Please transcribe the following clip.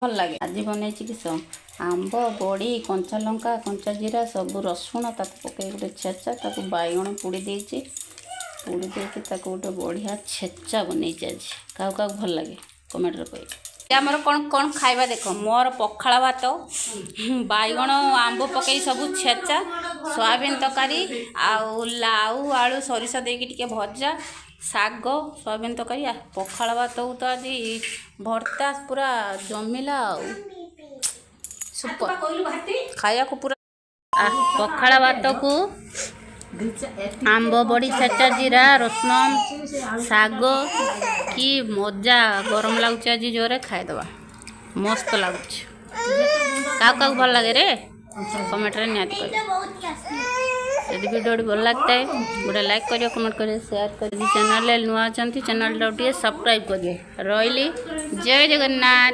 भल लगे। आज बनई किस आंब बड़ी कंचा लंका कंचा जीरा सब रसुण ताक पकई गोटे छेचा ताक बैगण पोड़ी देती पोड़ी देकी गोटे बढ़िया छेचा बनई आज क्या भल लगे कमेंट कह आमर कौन कौन खाइबा देख मोर पखाड़ भात बैगण आंब पकई सब छेचा सोयाबीन तरकारी आउ लाउ आलू सरिष देकी भजा शाग सोयाबीन तरकारी पखाड़ भात तो आज भर्ता पूरा जमिला सुपर खाया को पूरा पखाड़ भात को आंब बड़ी छेचा जीरा रसुण शाग कि मजा गरम लगुच आज जोरे खाईदबा मस्त लगुच क्या भल लगे रे कमेंट रे निहाती कह यदि वीडियो भल लगता है गोटे लाइक करिए कमेंट करिए शेयर करिए चैनल नुआ चैनल सब्सक्राइब करिए रही जय जगन्नाथ।